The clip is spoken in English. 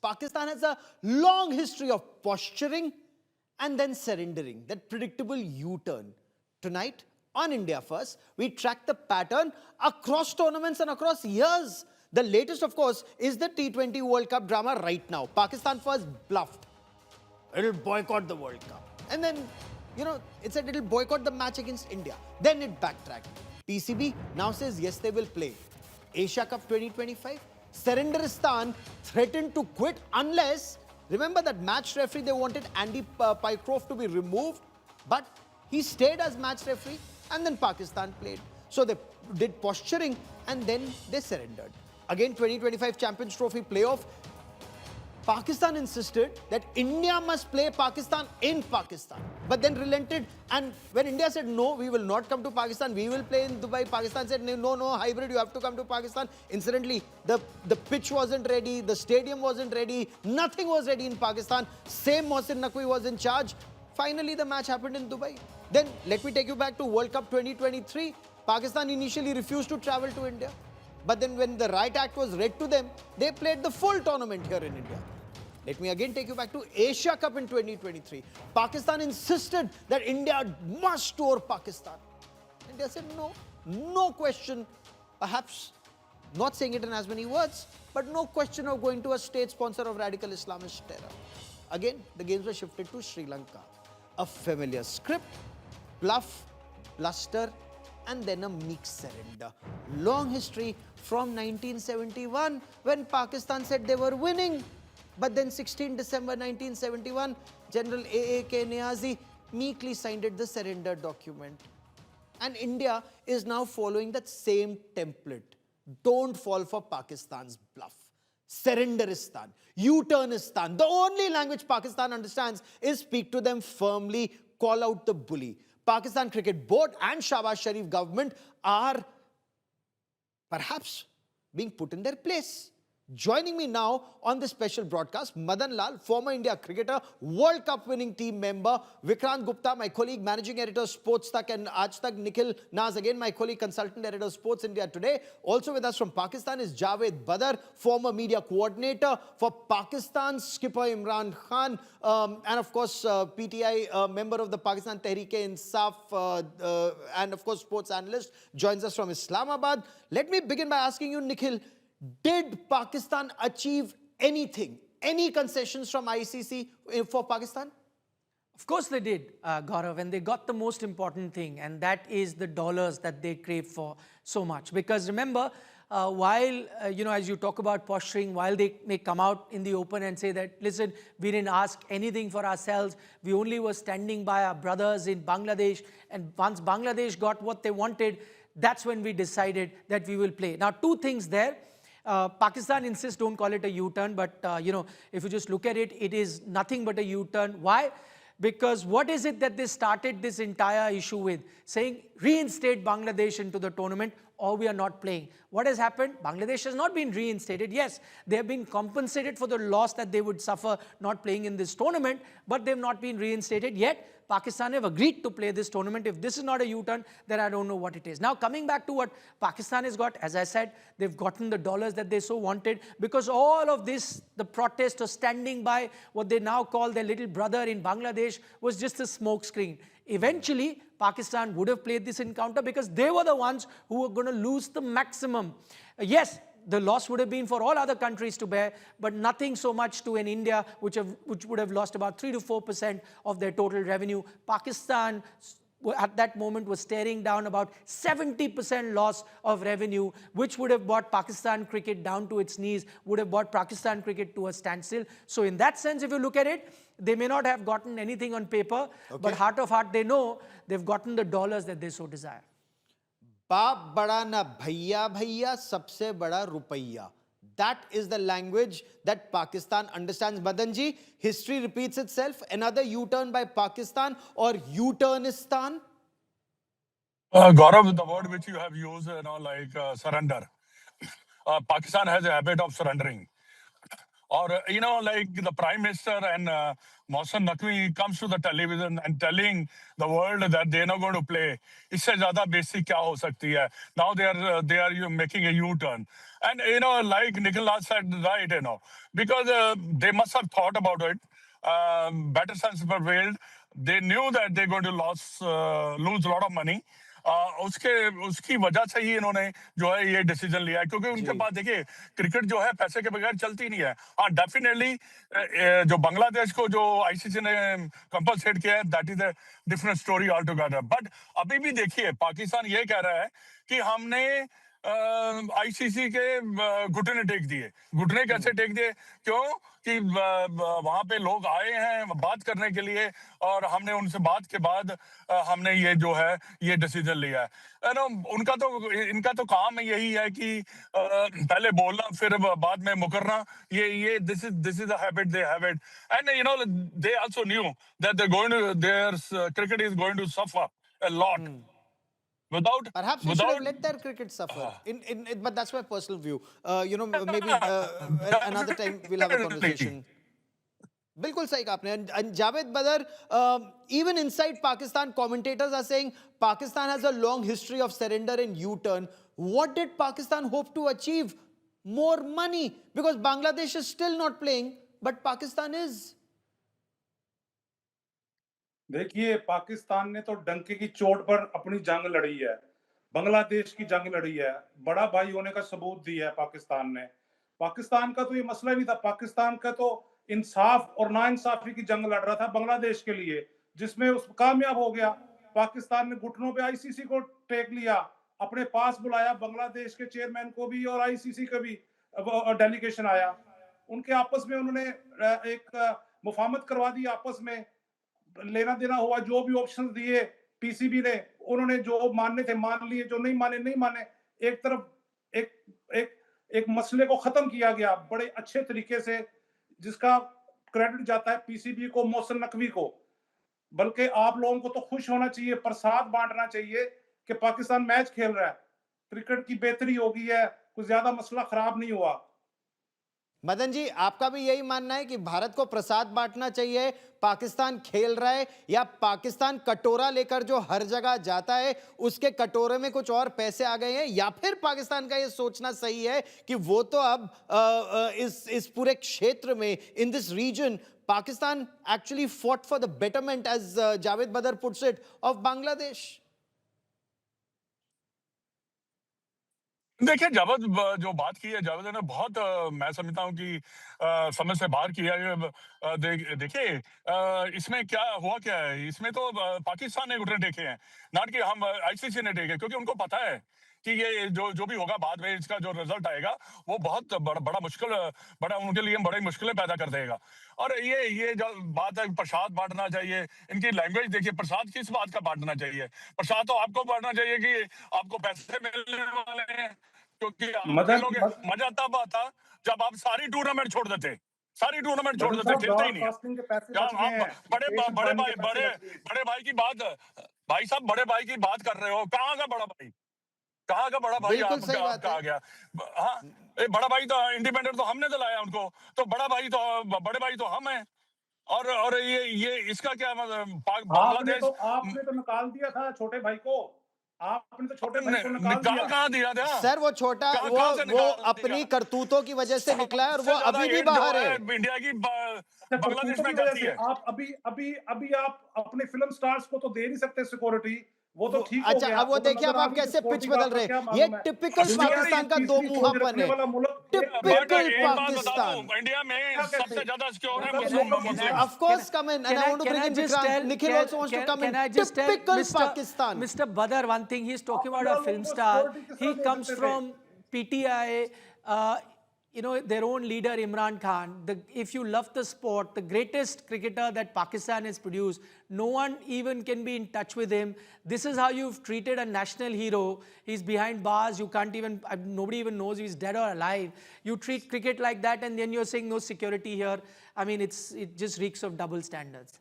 Pakistan has a long history of posturing and then surrendering, that predictable U-turn. Tonight, on India First, we track the pattern across tournaments and across years. The latest, of course, is the T20 World Cup drama right now. Pakistan first bluffed. It'll boycott the World Cup. And then, it said it'll boycott the match against India. Then it backtracked. PCB now says yes, they will play. Asia Cup 2025, Surrenderistan threatened to quit unless, remember that match referee, they wanted Andy Pycroft to be removed, but he stayed as match referee and then Pakistan played. So they did posturing and then they surrendered. Again, 2025 Champions Trophy playoff, Pakistan insisted that India must play Pakistan in Pakistan, but then relented. And when India said, no, we will not come to Pakistan, we will play in Dubai, Pakistan said, no, hybrid, you have to come to Pakistan. Incidentally, the pitch wasn't ready, the stadium wasn't ready, nothing was ready in Pakistan. Same Mohsin Naqvi was in charge. Finally, the match happened in Dubai. Then, let me take you back to World Cup 2023. Pakistan initially refused to travel to India. But then when the Right Act was read to them, they played the full tournament here in India. Let me again take you back to Asia Cup in 2023. Pakistan insisted that India must tour Pakistan. India said no, no question, perhaps not saying it in as many words, but no question of going to a state sponsor of radical Islamist terror. Again, the games were shifted to Sri Lanka. A familiar script, bluff, bluster, and then a meek surrender. Long history from 1971 when Pakistan said they were winning. But then 16 December 1971, General A.A.K. Niazi meekly signed the surrender document. And India is now following that same template. Don't fall for Pakistan's bluff. Surrenderistan, U-turnistan. The only language Pakistan understands is speak to them firmly, call out the bully. Pakistan Cricket Board and Shahbaz Sharif government are perhaps being put in their place. Joining me now on this special broadcast, Madan Lal, former India cricketer, World Cup winning team member, Vikrant Gupta, my colleague, managing editor, Sports Tak and Aaj Tak, Nikhil Naaz, again my colleague, consultant editor, Sports India Today. Also with us from Pakistan is Javed Badar, former media coordinator for Pakistan, skipper Imran Khan, and of course PTI member of the Pakistan Tehreek-e-Insaf, and of course sports analyst, joins us from Islamabad. Let me begin by asking you, Nikhil, did Pakistan achieve anything, any concessions from ICC for Pakistan? Of course they did, Gaurav, and they got the most important thing, and that is the dollars that they crave for so much. Because remember, while, as you talk about posturing, while they may come out in the open and say that, listen, we didn't ask anything for ourselves, we only were standing by our brothers in Bangladesh, and once Bangladesh got what they wanted, that's when we decided that we will play. Now, two things there. Pakistan insists don't call it a U-turn, but if you just look at it, it is nothing but a U-turn. Why? Because what is it that they started this entire issue with? Saying reinstate Bangladesh into the tournament or we are not playing. What has happened? Bangladesh has not been reinstated. Yes, they have been compensated for the loss that they would suffer not playing in this tournament, but they have not been reinstated yet. Pakistan have agreed to play this tournament. If this is not a U-turn, then I don't know what it is. Now, coming back to what Pakistan has got, as I said, they've gotten the dollars that they so wanted because all of this, the protest or standing by what they now call their little brother in Bangladesh was just a smokescreen. Eventually, Pakistan would have played this encounter because they were the ones who were going to lose the maximum. Yes, the loss would have been for all other countries to bear, but nothing so much to an India which would have lost about 3 to 4% of their total revenue. Pakistan at that moment was staring down about 70% loss of revenue, which would have brought Pakistan cricket down to its knees, would have brought Pakistan cricket to a standstill. So in that sense, if you look at it, they may not have gotten anything on paper, but heart of heart, they know they've gotten the dollars that they so desire. Baap bada na bhaiya bhaiya, sabse bada rupaiya. That is the language that Pakistan understands. Madan ji, history repeats itself. Another U-turn by Pakistan or U-turnistan? Gaurav, the word which you have used, surrender. Pakistan has a habit of surrendering. Or, like the Prime Minister and Mohsen Naqvi comes to the television and telling the world that they're not going to play. इससे ज़्यादा basic क्या हो सकती है? Now they are making a U-turn. And, like Nikhil Naaz said, right, because they must have thought about it. Better sense prevailed. They knew that they're going to lose a lot of money. उसकी वजह से ही इन्होंने जो है ये decision लिया है, क्योंकि उनके पास देखिए क्रिकेट जो है पैसे के बगैर चलती नहीं है. हाँ, डेफिनेटली जो बांग्लादेश को जो आईसीसी ने कंपलसेट किया है, that is a different story all together. But अभी भी देखिए पाकिस्तान ये कह रहा है कि हमने आईसीसी के घुटने टेक दिए. घुटने कैसे टेक दिए? क्यों कि वहां पे लोग आए हैं बात करने के लिए, और हमने उनसे बात के बाद हमने ये जो है ये डिसीजन लिया है. इनका तो काम यही है कि पहले बोलना फिर बाद में मुकरना. ये this is the habit they have it. And they also knew that there cricket is going to suffer a lot. Perhaps we should have let their cricket suffer. But that's my personal view. Maybe another time we'll have a conversation. बिल्कुल सही कहा आपने. And Javed Badar, even inside Pakistan, commentators are saying Pakistan has a long history of surrender and U-turn. What did Pakistan hope to achieve? More money. Because Bangladesh is still not playing, but Pakistan is. देखिए पाकिस्तान ने तो डंके की चोट पर अपनी जंग लड़ी है, बांग्लादेश की जंग लड़ी है, बड़ा भाई होने का सबूत दिया है पाकिस्तान ने. पाकिस्तान का तो ये मसला नहीं था. पाकिस्तान का तो इंसाफ और नाइंसाफी की जंग लड़ रहा था बांग्लादेश के लिए, जिसमें उस कामयाब हो गया. पाकिस्तान ने घुटनों पे आईसीसी को टेक लिया, अपने पास बुलाया, बांग्लादेश के चेयरमैन को भी और आईसीसी का भी डेलीगेशन आया. उनके आपस में उन्होंने एक मुफाहमत करवा दी, आपस में लेना देना हुआ. जो भी ऑप्शंस दिए पीसीबी ने, उन्होंने जो मानने थे मान लिए, जो नहीं माने नहीं माने. एक तरफ एक मसले को खत्म किया गया बड़े अच्छे तरीके से, जिसका क्रेडिट जाता है पीसीबी को, मोहसिन नकवी को. बल्कि आप लोगों को तो खुश होना चाहिए, प्रसाद बांटना चाहिए कि पाकिस्तान मैच खेल रहा है, क्रिकेट की बेहतरी हो गई है, कुछ ज्यादा मसला खराब नहीं हुआ. मदन जी, आपका भी यही मानना है कि भारत को प्रसाद बांटना चाहिए, पाकिस्तान खेल रहा है, या पाकिस्तान कटोरा लेकर जो हर जगह जाता है उसके कटोरे में कुछ और पैसे आ गए हैं, या फिर पाकिस्तान का ये सोचना सही है कि वो तो अब इस पूरे क्षेत्र में, in this region, Pakistan actually fought for the betterment, as Javed Badar puts it, of Bangladesh? देखिए जावेद जो बात की है, जावेद ने बहुत मैं समझता हूँ कि समझ से बाहर किया है. देखिए इसमें क्या हुआ, क्या है इसमें, तो पाकिस्तान ने घुटने टेके हैं, नॉट कि हम आईसीसी ने टेके, क्योंकि उनको पता है कि ये जो भी होगा बाद में, इसका जो रिजल्ट आएगा वो बहुत बड़ा उनके लिए बड़ी मुश्किलें पैदा कर देगा. और ये जो बात है प्रसाद बांटना चाहिए, इनकी लैंग्वेज देखिए. प्रसाद किस बात का बांटना चाहिए? प्रसाद तो आपको बांटना चाहिए कि आपको पैसे मिलने वाले हैं, क्योंकि आप खेलोगे. मजा तब आता जब आप सारी टूर्नामेंट छोड़ देते, खेलते ही नहीं. आप बड़े भाई की बात, भाई साहब बड़े भाई की बात कर रहे हो, कहाँ का बड़ा भाई? कहाँ का बड़ा भाई आपका आ गया? हाँ, बड़ा भाई तो इंडिपेंडेंट तो हमने दिलाया उनको, तो बड़े भाई तो हम हैं. और ये इसका क्या मतलब? बांग्लादेश आपने तो निकाल दिया था छोटे भाई को, आपने तो छोटे भाई को निकाल कहाँ दिया था सर? वो छोटा वो अपनी करतूतों की वजह से निकला है, और वो अभी भी बाहर है. इंडिया की बांग्लादेश में करती है. आप अभी आप अपने फिल्म स्टार्स को तो दे नहीं सकते सिक्योरिटी, वो तो ठीक हो अच्छा, गया. अब वो देखिए अब आप कैसे पिच बदल रहे हैं. ये टिपिकल पाकिस्तान का दो मुंहापन है. टिपिकल पाकिस्तान. इंडिया में सबसे ज्यादा सिक्योर है मुस्लिम. Of course, come in, and I want to bring in Imran. Nikhil also wants to come in. Typical Pakistan. Mr. Badar, one thing he's talking about a film star. He comes from PTI. Their own leader Imran Khan. If you love the sport, the greatest cricketer that Pakistan has produced, no one even can be in touch with him. This is how you've treated a national hero. He's behind bars. You can't even, nobody even knows if he's dead or alive. You treat cricket like that, and then you're saying no security here. I mean, it just reeks of double standards.